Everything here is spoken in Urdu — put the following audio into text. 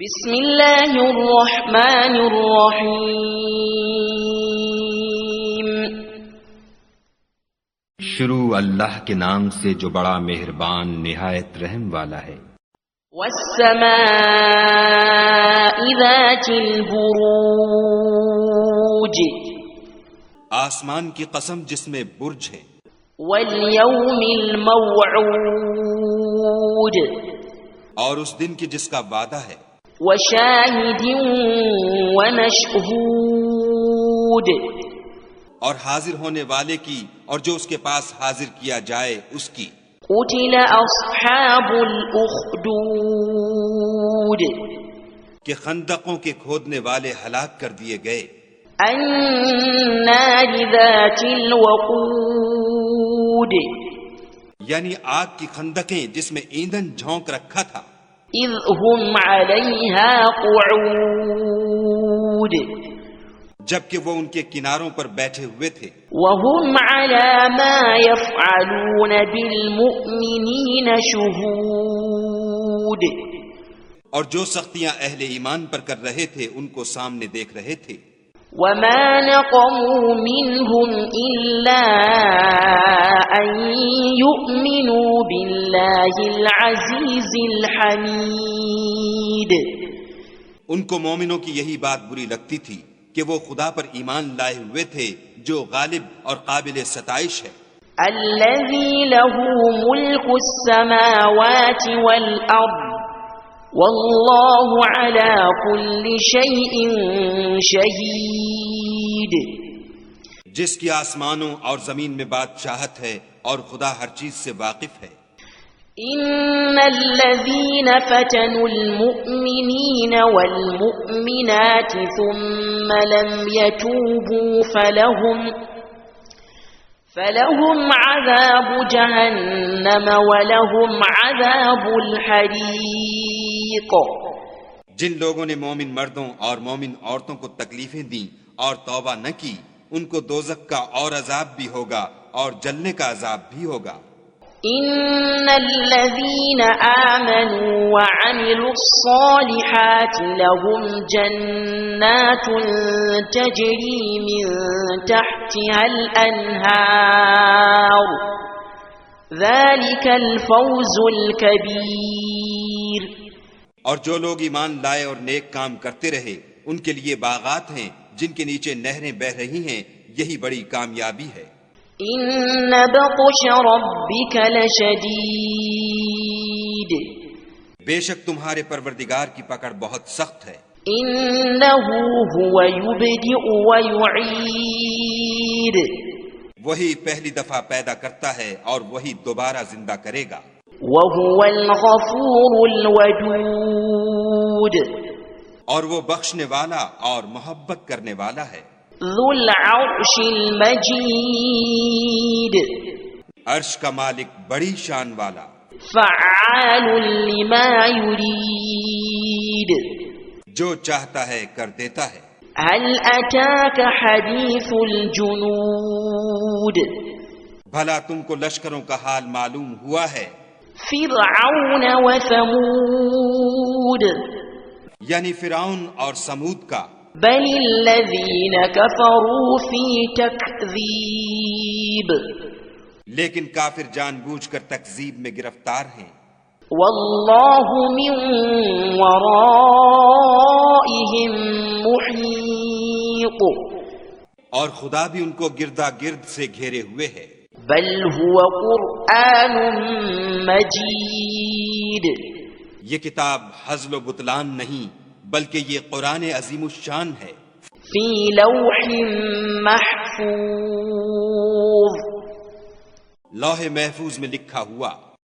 بسم اللہ الرحمن الرحیم۔ شروع اللہ کے نام سے جو بڑا مہربان نہایت رحم والا ہے۔ والسماء ذات البروج، آسمان کی قسم جس میں برج ہے۔ والیوم الموعود، اور اس دن کی جس کا وعدہ ہے۔ وشاہد ومشہود، اور حاضر ہونے والے کی اور جو اس کے پاس حاضر کیا جائے اس کی۔ قتل اصحاب الاخدود، کہ خندقوں کے کھودنے والے ہلاک کر دیے گئے۔ النار ذات الوقود، یعنی آگ کی خندقیں جس میں ایندھن جھونک رکھا تھا۔ اذ هم علیہا قعود، جبکہ وہ ان کے کناروں پر بیٹھے ہوئے تھے۔ وهم على ما يفعلون بالمؤمنین شہود، اور جو سختیاں اہل ایمان پر کر رہے تھے ان کو سامنے دیکھ رہے تھے۔ وما نقموا منهم إلا أن يؤمنوا بالله العزيز الحميد، ان کو مومنوں کی یہی بات بری لگتی تھی کہ وہ خدا پر ایمان لائے ہوئے تھے جو غالب اور قابل ستائش ہے۔ الذي له ملك السماوات والأرض واللہ علی کل شیء شہید، جس کی آسمانوں اور زمین میں بادشاہت ہے اور خدا ہر چیز سے واقف ہے۔ ان الذین فتنوا المؤمنین والمؤمنات ثم لم يتوبوا فلهم عذاب جہنم ولهم عذاب الحریق۔ جن لوگوں نے مومن مردوں اور مومن عورتوں کو تکلیفیں دیں اور توبہ نہ کی ان کو دوزخ کا اور عذاب بھی ہوگا اور جلنے کا عذاب بھی ہوگا۔ ان الذین آمنوا وعملوا الصالحات لهم جنات تجری من تحتها الانہار ذلك الفوز الكبیر۔ اور جو لوگ ایمان لائے اور نیک کام کرتے رہے ان کے لیے باغات ہیں جن کے نیچے نہریں بہ رہی ہیں، یہی بڑی کامیابی ہے۔ ان بطش ربک لشدید، بے شک تمہارے پروردگار کی پکڑ بہت سخت ہے۔ انہ هو یبدئ ویعید، وہی پہلی دفعہ پیدا کرتا ہے اور وہی دوبارہ زندہ کرے گا۔ وهو الغفور الودود، اور وہ بخشنے والا اور محبت کرنے والا ہے۔ ذو العرش المجید، عرش کا مالک بڑی شان والا۔ فعال لما یرید، جو چاہتا ہے کر دیتا ہے۔ هل اتاک حدیث الجنود، بھلا تم کو لشکروں کا حال معلوم ہوا ہے؟ فرعون وثمود، یعنی فرعون اور سمود کا۔ بل الذین کفروا فی تکذیب، لیکن کافر جان بوجھ کر تکذیب میں گرفتار ہیں۔ واللہ من ورائہم محیط، اور خدا بھی ان کو گردا گرد سے گھیرے ہوئے ہے۔ بل هو قرآن مجید، یہ کتاب ہزل و بطلان نہیں بلکہ یہ قرآن عظیم الشان ہے۔ فی لوح محفوظ، لوح محفوظ میں لکھا ہوا۔